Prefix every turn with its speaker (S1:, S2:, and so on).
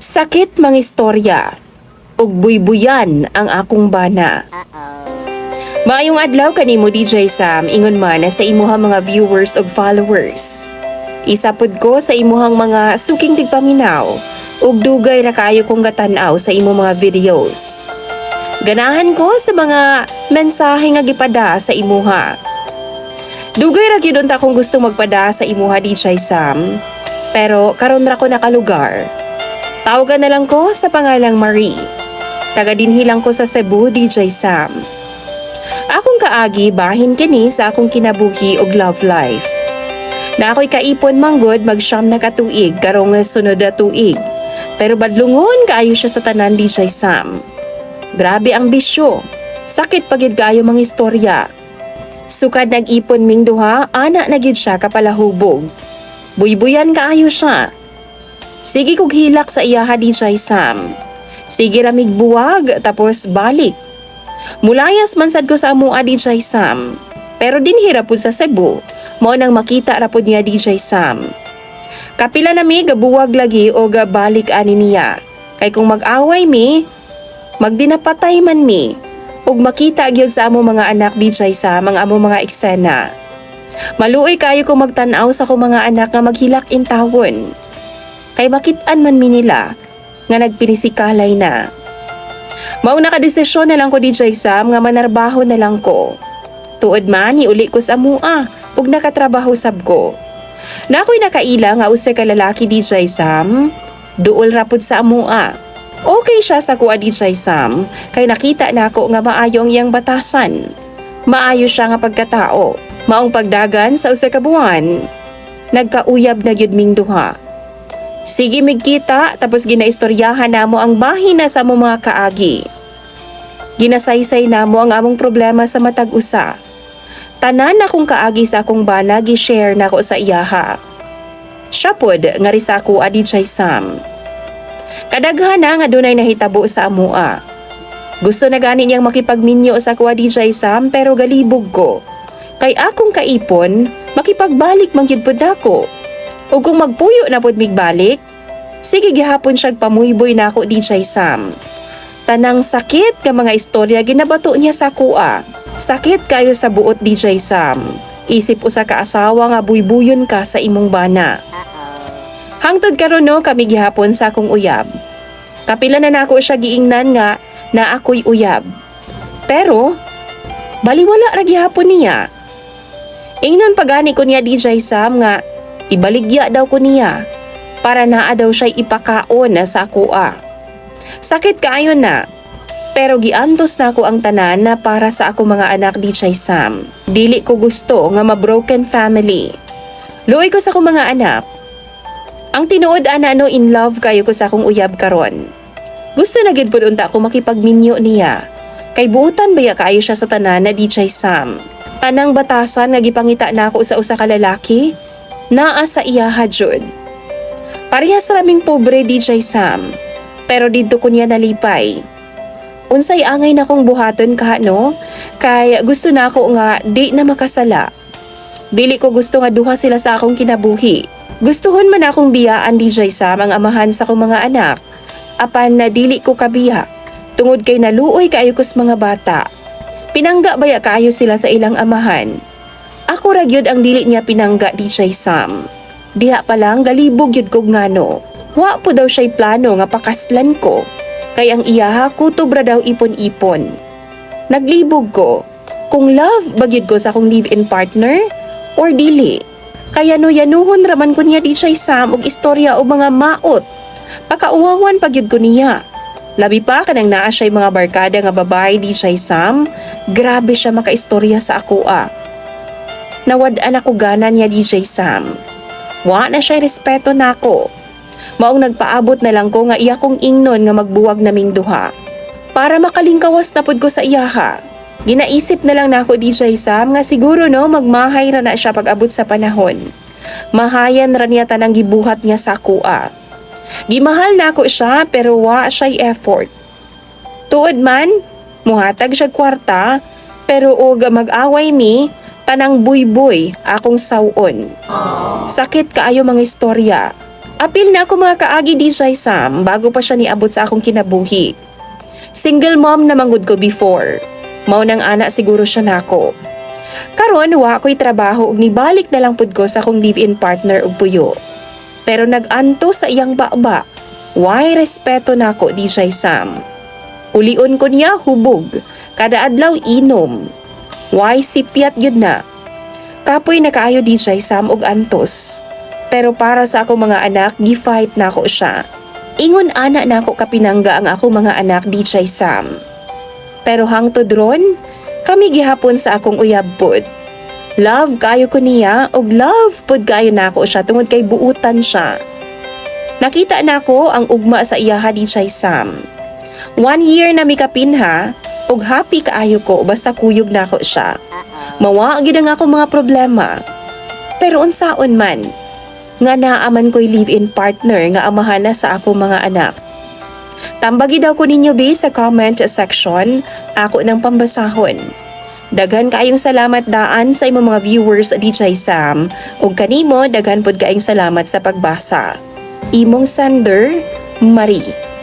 S1: Sakit mga istorya, ug buybuyan ang akong bana. Maayong adlaw kanimo DJ Sam, ingon man sa imuhang mga viewers ug followers. Isapod ko sa imuhang mga suking tigpaminaw ug dugay ra kaayo kong gatan-aw sa imo mga videos. Ganahan ko sa mga mensahe nga gipada sa imuha. Dugay ra gyud unta kong gusto magpada sa imuha DJ Sam, pero karon ra ko nakalugar. Tawagan na lang ko sa pangalang Marie. Taga dinhi lang ko sa Cebu, DJ Sam. Akong kaagi bahin kini sa akong kinabuhi og love life. Na ako'y kaipon manggod mag-siyam na katuig karong sunod na tuig. Pero badlungon kaayo siya sa tanan, DJ Sam. Grabe ang bisyo. Sakit pagid kaayo mga istorya. Sukad nag-ipon ming duha, ana na gyud siya kapalahubog. Buybuyan kaayo siya. Sige kog hilak sa iyaha DJ Sam. Sige ramig buwag tapos balik. Mulayas man sad ko sa amua DJ Sam. Pero dinhi ra pud sa Cebu, mao nang makita ra pud niya DJ Sam. Kapila na mi gabuwag lagi o gabalik ani niya. Kay kung mag-away mi, magdinapatay man mi. Ug makita gyud sa amo mga anak DJ Sam ang amo mga eksena. Maluoy kayo kung magtan-aw sa ko mga anak nga maghilak in tawon. Kay makit-an man mi nila nga nagpinisikalay na. Mao nakadesisyon na lang ko DJ Sam nga manarbaho na lang ko. Tuod man iuli ko sa amua ug nakatrabaho sab ko. Na ako'y nakaila nga usa ka lalaki DJ Sam, duol ra pud sa amua. Okay siya sa kuha DJ Sam kay nakita nako nga maayo ang iyang batasan. Maayo siya nga pagkatao. Maong pagdagan sa usa ka buwan, nagkauyab na gyud ming duha. Sige migkita tapos ginaistoryahan namo ang bahina sa among mga kaagi. Ginasaysay namo ang among problema sa matag usa. Tanan akong kaagi sa akong bana gi-share nako sa iyaha. Siya pod nga ri sa ako DJ Sam. Kadaghan na nga dunay nahitabo sa amua. Gusto na gani niyang makipagminyo sa ako DJ Sam pero galibog ko. Kay akong kaipon, makipagbalik man gyud pod nako. O kung magpuyo na pod migbalik, sige gihapon siyag pamuyboy na ako DJ Sam. Tanang sakit nga mga istorya ginabato niya sa kuha. Sakit kayo sa buot DJ Sam. Isip usa ka asawa nga buybuyon ka sa imong bana. Hangtod karon no kami gihapon sa akong uyab. Kapila na nako siya giingnan nga na ako'y uyab. Pero baliwala ra gihapon niya. Ingnon pagani ko niya DJ Sam nga ibaligya daw ko niya para naa daw siya'y ipakaon na sa kuha. Sakit kaayo na. Pero giantos na ako ang tanan na para sa ako mga anak DJ Sam. Dili ko gusto nga ma-broken family. Luoy ko sa ako mga anak. Ang tinuod ana no in love kayo ko sa akong uyab karon. Gusto na gid pud unta ako makipagminyo niya. Kay buutan baya kaayo siya sa tanan na DJ Sam. Tanang batasan nga gipangita na ako sa usa ka lalaki, naa sa iyaha jud. Parehas raming pobre DJ Sam. Pero didto ko niya nalipay. Unsay angay na kong buhaton ka no? Kay gusto na ako nga di na makasala. Dili ko gusto nga duha sila sa akong kinabuhi. Gustuhon man akong biyaan DJ Sam ang amahan sa akong mga anak. Apan na dili ko kabiya. Tungod kay naluoy kaayo kos mga bata. Pinangga baya kaayo sila sa ilang amahan. Ako ra gyud ang dili niya pinangga DJ Sam. Diha pa lang galibog gyud kog ngano. Wa po daw siya'y plano nga pakaslan ko. Kay ang iyaha kutob ra daw ipon-ipon. Naglibog ko. Kung love bagyud ko sa akong live-in partner or dili. Kaya no yanuhon raman ko niya DJ Sam og istorya o mga maot. Pakauwawan pagyud ko niya. Labi pa kanang naa siya'y mga barkada nga babae DJ Sam. Grabe siya makaistorya sa ako Nawad-an ako gana niya DJ Sam. Wa na siya'y respeto nako. Maong nagpaabot na lang ko nga iya kong ingnon nga magbuwag naming duha. Para makalingkawas na pud ko sa iyaha. Ginaisip na lang nako DJ Sam nga siguro no magmahay ra na siya pag-abot sa panahon. Mahayan ra niya tanang gibuhat niya sa kuha. Gimahal nako siya pero wa siya'y effort. Tuod man, muhatag siya kwarta pero og mag-away mi, tanang buyboy akong sawon. Sakit kaayo mga istorya. Apil na ako mga kaagi DJ Sam bago pa siya niabot sa akong kinabuhi. Single mom na manggod ko before. Mao nang ana siguro siya nako. Karon wa ko'y trabaho ug nibalik na lang pud ko sa akong live-in partner og puyo. Pero nag-anto sa iyang baba. Why respeto nako DJ Sam? Ulion ko niya hubog, kada adlaw inom. Why sipyat yun na? Kapoy nakaayo DJ Sam og antos. Pero para sa ako mga anak, gi-fight na ako siya. Ingon ana na ako kapinangga ang ako mga anak DJ Sam. Pero hangtod ron, kami gihapon sa akong uyab pod. Love kayo ko niya og love pod kayo na ako siya tungod kay buutan siya. Nakita na ako ang ugma sa iyaha DJ Sam. 1 year na mi kapinha og happy kaayo ko basta kuyog na ako siya. Mawa gyud ang ako mga problema. Pero unsaon man, nga naaman ko'y live-in partner nga amahan na sa ako mga anak. Tambagi daw ko ninyo be sa comment section, ako ng pambasahon. Daghan kaayong salamat daan sa imong mga viewers DJ Sam ug kanimo daghan pud kaayong salamat sa pagbasa. Imong sender, Marie.